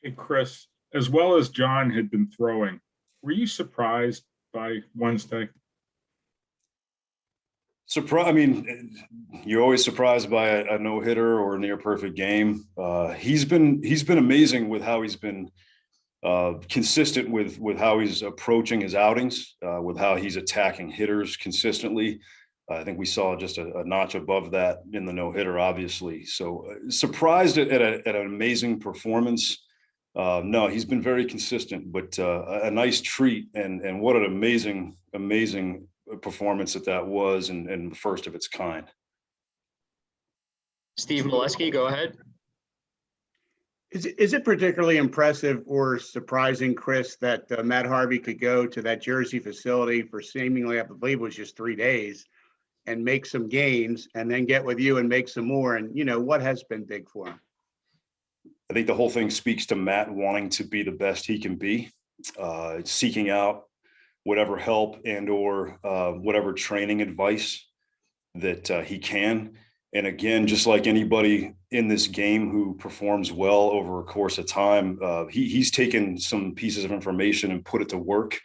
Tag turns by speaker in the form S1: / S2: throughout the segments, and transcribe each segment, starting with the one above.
S1: Hey, Chris, as well as John had been throwing, were you surprised by Wednesday?
S2: Surprise! I mean, you're always surprised by a no hitter or a near perfect game. He's been amazing with how he's been consistent with how he's approaching his outings, with how he's attacking hitters consistently. I think we saw just a notch above that in the no hitter, obviously. So surprised at an amazing performance. No, he's been very consistent, but a nice treat, and what an amazing performance that was, and the first of its kind.
S3: Steve Molesky, go ahead.
S4: Is it particularly impressive or surprising, Chris, that Matt Harvey could go to that Jersey facility for seemingly, I believe it was just 3 days, and make some gains and then get with you and make some more? And, what has been big for him?
S2: I think the whole thing speaks to Matt wanting to be the best he can be, seeking out whatever help and or whatever training advice that he can. And again, just like anybody in this game who performs well over a course of time, he's taken some pieces of information and put it to work,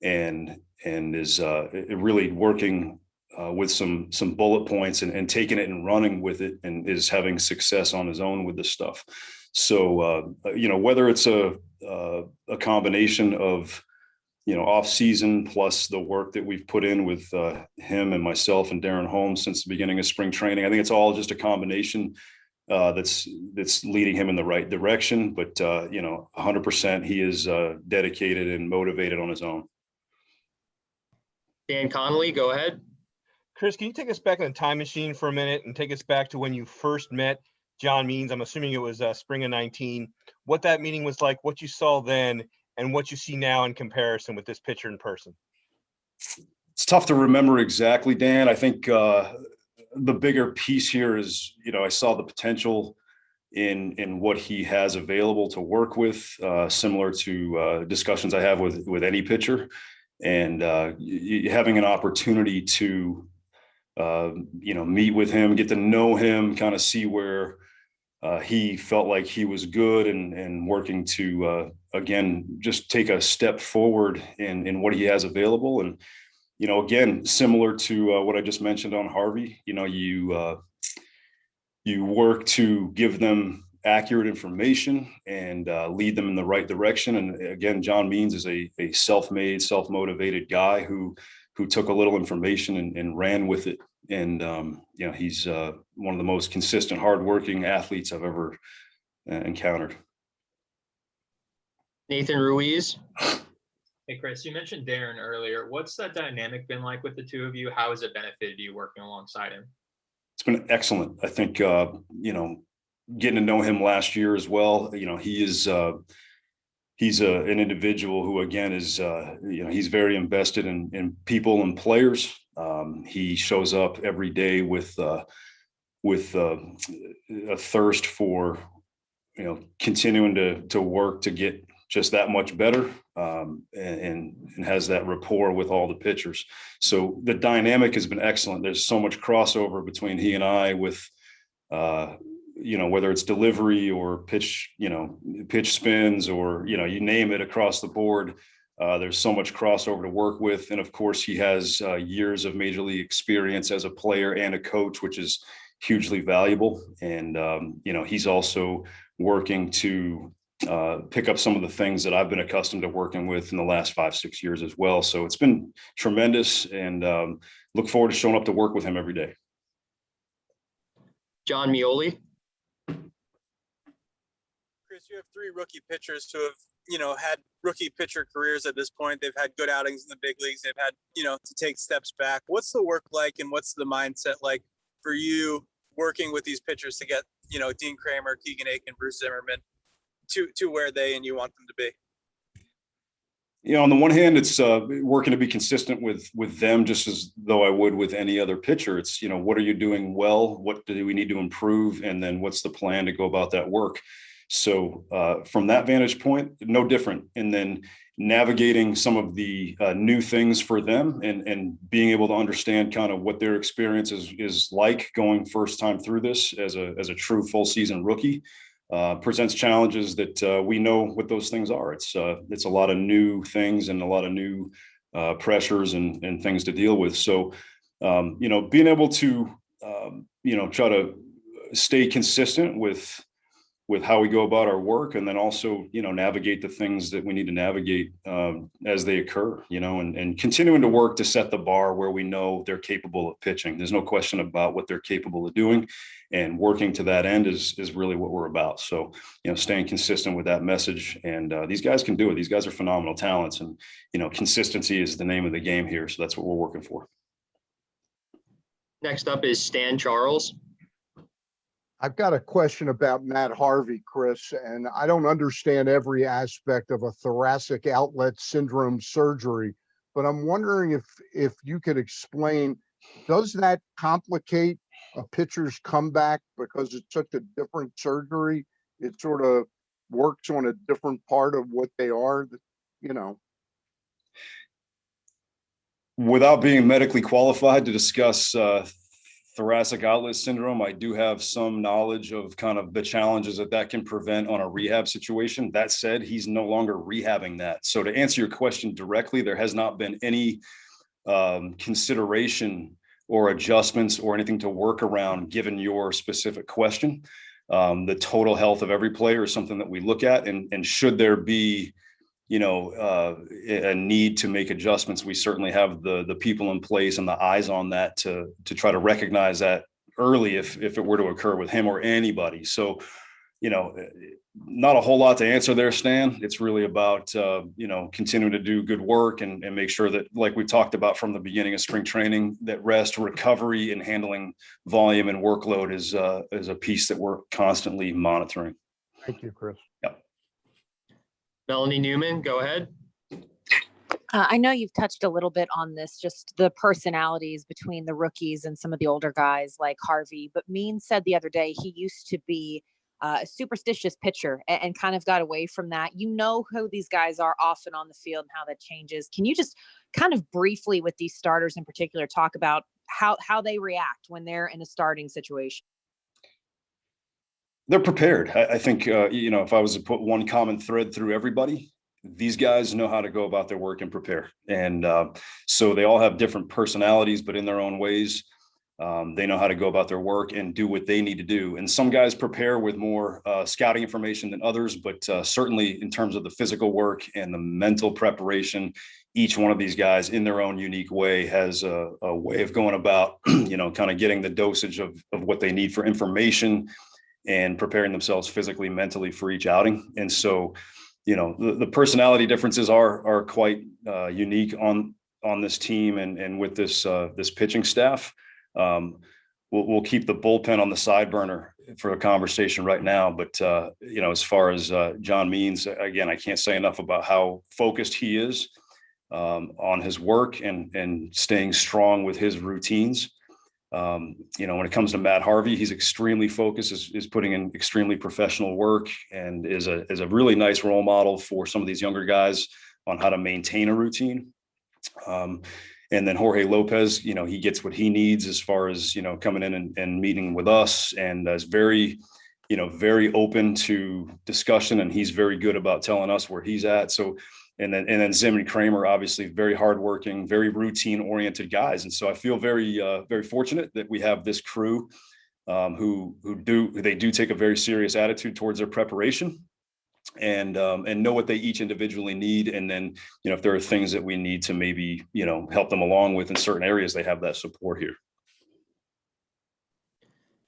S2: and is really working with some bullet points and taking it and running with it, and is having success on his own with this stuff. So whether it's a combination of off season plus the work that we've put in with him and myself and Darren Holmes since the beginning of spring training, I think it's all just a combination that's leading him in the right direction. But 100% he is dedicated and motivated on his own.
S3: Dan Connolly, go ahead.
S5: Chris, can you take us back in the time machine for a minute and take us back to when you first met John Means? I'm assuming it was spring of 19. What that meeting was like, what you saw then, and what you see now in comparison with this pitcher in person.
S2: It's tough to remember exactly, Dan. I think the bigger piece here is, I saw the potential in what he has available to work with, similar to discussions I have with any pitcher, and having an opportunity to meet with him, get to know him, kind of see where he felt like he was good, and working to again just take a step forward in what he has available. And again, similar to what I just mentioned on Harvey, you work to give them accurate information and lead them in the right direction. And again, John Means is a self-made, self-motivated guy who took a little information and ran with it. And he's one of the most consistent, hardworking athletes I've ever encountered.
S3: Nathan Ruiz.
S6: Hey, Chris, you mentioned Darren earlier. What's that dynamic been like with the two of you? How has it benefited you working alongside him?
S2: It's been excellent. I think, getting to know him last year as well, he is, he's an individual who, again, is, he's very invested in people and players. He shows up every day with a thirst for, continuing to work to get just that much better, and has that rapport with all the pitchers. So the dynamic has been excellent. There's so much crossover between he and I with, whether it's delivery or pitch spins, or, you name it, across the board. There's so much crossover to work with. And of course, he has years of major league experience as a player and a coach, which is hugely valuable. And, he's also working to pick up some of the things that I've been accustomed to working with in the last 5-6 years as well. So it's been tremendous, and look forward to showing up to work with him every day.
S3: John Mioli.
S7: Chris, you have 3 rookie pitchers who have, had rookie pitcher careers at this point. They've had good outings in the big leagues. They've had, to take steps back. What's the work like, and what's the mindset like for you working with these pitchers to get, Dean Kramer, Keegan Aiken, Bruce Zimmerman to where they and you want them to be?
S2: On the one hand, it's working to be consistent with them, just as though I would with any other pitcher. It's, what are you doing well? What do we need to improve? And then what's the plan to go about that work? So from that vantage point, no different. And then navigating some of the new things for them, and being able to understand kind of what their experience is like going first time through this as a true full season rookie. presents challenges that we know what those things are. It's a lot of new things and a lot of new pressures and things to deal with. So, being able to, try to stay consistent with how we go about our work, and then also, navigate the things that we need to navigate as they occur, and continuing to work to set the bar where we know they're capable of pitching. There's no question about what they're capable of doing, and working to that end is really what we're about. So, staying consistent with that message, and these guys can do it. These guys are phenomenal talents, and, consistency is the name of the game here. So that's what we're working for.
S3: Next up is Stan Charles.
S8: I've got a question about Matt Harvey, Chris, and I don't understand every aspect of a thoracic outlet syndrome surgery, but I'm wondering if you could explain, does that complicate a pitcher's comeback because it's such a different surgery? It sort of works on a different part of what they are,
S2: Without being medically qualified to discuss thoracic outlet syndrome, I do have some knowledge of kind of the challenges that can prevent on a rehab situation. That said, he's no longer rehabbing that. So to answer your question directly, there has not been any consideration or adjustments or anything to work around given your specific question. The total health of every player is something that we look at, and should there be a need to make adjustments, we certainly have the people in place and the eyes on that to try to recognize that early if it were to occur with him or anybody. So, not a whole lot to answer there, Stan. It's really about, continuing to do good work and make sure that, like we talked about from the beginning of spring training, that rest, recovery, and handling volume and workload is a piece that we're constantly monitoring.
S8: Thank you, Chris.
S2: Yep.
S3: Melanie Newman, go ahead.
S9: I know you've touched a little bit on this, just the personalities between the rookies and some of the older guys like Harvey, but Mean said the other day he used to be a superstitious pitcher and kind of got away from that. You know who these guys are often on the field and how that changes. Can you just kind of briefly, with these starters in particular, talk about how they react when they're in a starting situation?
S2: They're prepared. I think, if I was to put one common thread through everybody, these guys know how to go about their work and prepare. And so they all have different personalities, but in their own ways, they know how to go about their work and do what they need to do. And some guys prepare with more scouting information than others, but certainly in terms of the physical work and the mental preparation, each one of these guys in their own unique way has a way of going about, kind of getting the dosage of what they need for information and preparing themselves physically, mentally for each outing. And so, the personality differences are quite unique on this team and with this pitching staff. We'll keep the bullpen on the side burner for a conversation right now. But, as far as John Means, again, I can't say enough about how focused he is on his work and staying strong with his routines. When it comes to Matt Harvey, he's extremely focused, is putting in extremely professional work, and is a really nice role model for some of these younger guys on how to maintain a routine. And then Jorge Lopez, he gets what he needs as far as, coming in and meeting with us, and is very, very open to discussion, and he's very good about telling us where he's at. So, and then Zim and Kramer, obviously very hardworking, very routine oriented guys. And so I feel very, very fortunate that we have this crew who do take a very serious attitude towards their preparation and know what they each individually need. And then, if there are things that we need to maybe, help them along with in certain areas, they have that support here.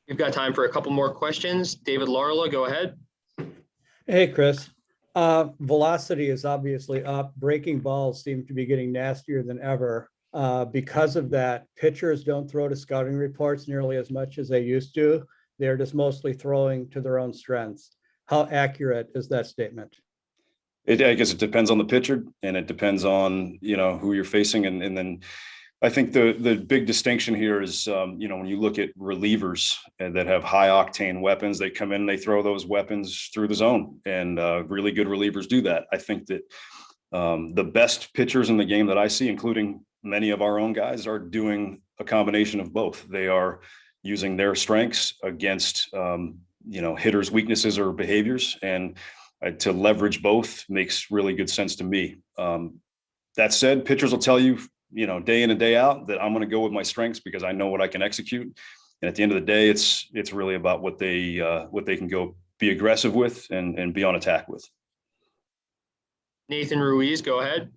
S3: We've got time for a couple more questions. David Larla, go ahead.
S10: Hey, Chris. Velocity is obviously up. Breaking balls seem to be getting nastier than ever. Because of that, pitchers don't throw to scouting reports nearly as much as they used to. They're just mostly throwing to their own strengths. How accurate is that statement?
S2: I guess it depends on the pitcher, and it depends on, who you're facing. And then I think the big distinction here is, when you look at relievers that have high octane weapons, they come in, they throw those weapons through the zone, and really good relievers do that. I think that the best pitchers in the game that I see, including many of our own guys, are doing a combination of both. They are using their strengths against, hitters' weaknesses or behaviors, and to leverage both makes really good sense to me. That said, pitchers will tell you, day in and day out that I'm going to go with my strengths because I know what I can execute. And at the end of the day, it's really about what they can go be aggressive with and be on attack with.
S3: Nathan Ruiz, go ahead.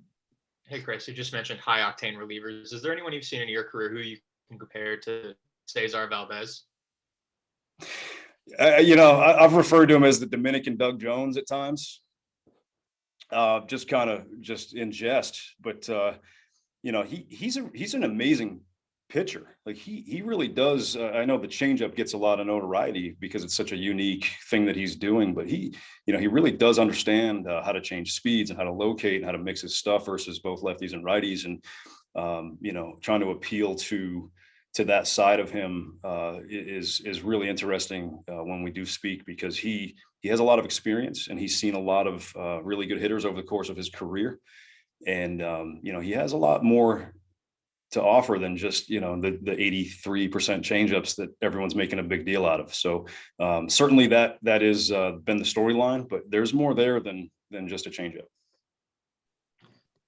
S6: Hey, Chris, you just mentioned high octane relievers. Is there anyone you've seen in your career who you can compare to Cesar Valdez?
S2: I've referred to him as the Dominican Doug Jones at times, just in jest. But he's an amazing pitcher. Like he really does. I know the changeup gets a lot of notoriety because it's such a unique thing that he's doing, but he really does understand how to change speeds and how to locate and how to mix his stuff versus both lefties and righties, and trying to appeal to that side of him is really interesting when we do speak, because he has a lot of experience and he's seen a lot of really good hitters over the course of his career, and he has a lot more to offer than just the 83% changeups that everyone's making a big deal out of. So certainly that is been the storyline, but there's more there than just a changeup.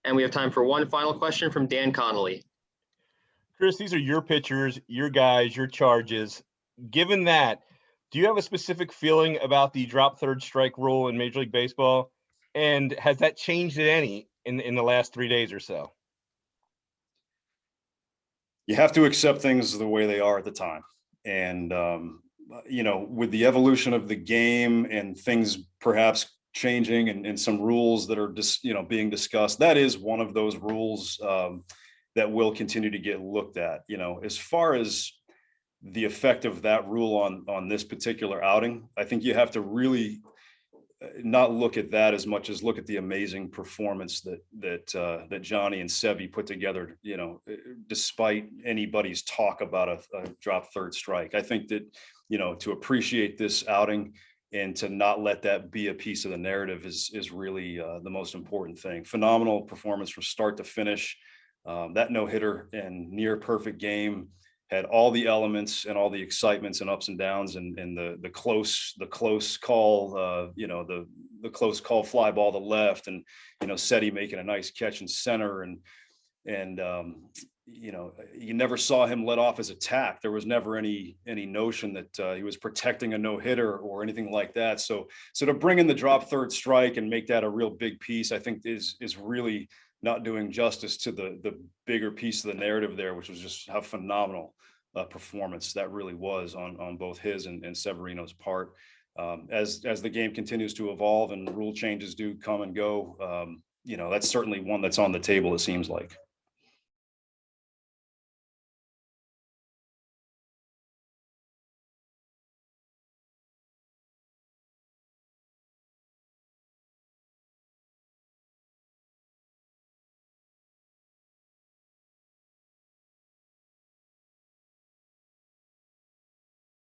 S3: And we have time for one final question from Dan Connolly.
S5: Chris, these are your pitchers, your guys, your charges. Given that, do you have a specific feeling about the drop third strike rule in Major League Baseball? And has that changed at any in the last 3 days or so?
S2: You have to accept things the way they are at the time. And, with the evolution of the game and things perhaps changing and some rules that are just, being discussed, that is one of those rules that will continue to get looked at. As far as the effect of that rule on this particular outing, I think you have to really not look at that as much as look at the amazing performance that Johnny and Sevy put together, despite anybody's talk about a drop third strike. I think that, to appreciate this outing and to not let that be a piece of the narrative is really the most important thing. Phenomenal performance from start to finish. That no-hitter and near perfect game had all the elements and all the excitements and ups and downs, and the close call, the close call fly ball to left, and Seti making a nice catch in center, and you never saw him let off his attack. There was never any notion that he was protecting a no-hitter or anything like that. So to bring in the drop third strike and make that a real big piece, I think is really not doing justice to the bigger piece of the narrative there, which was just how phenomenal performance that really was on both his and Severino's part. As the game continues to evolve and rule changes do come and go, that's certainly one that's on the table, it seems like.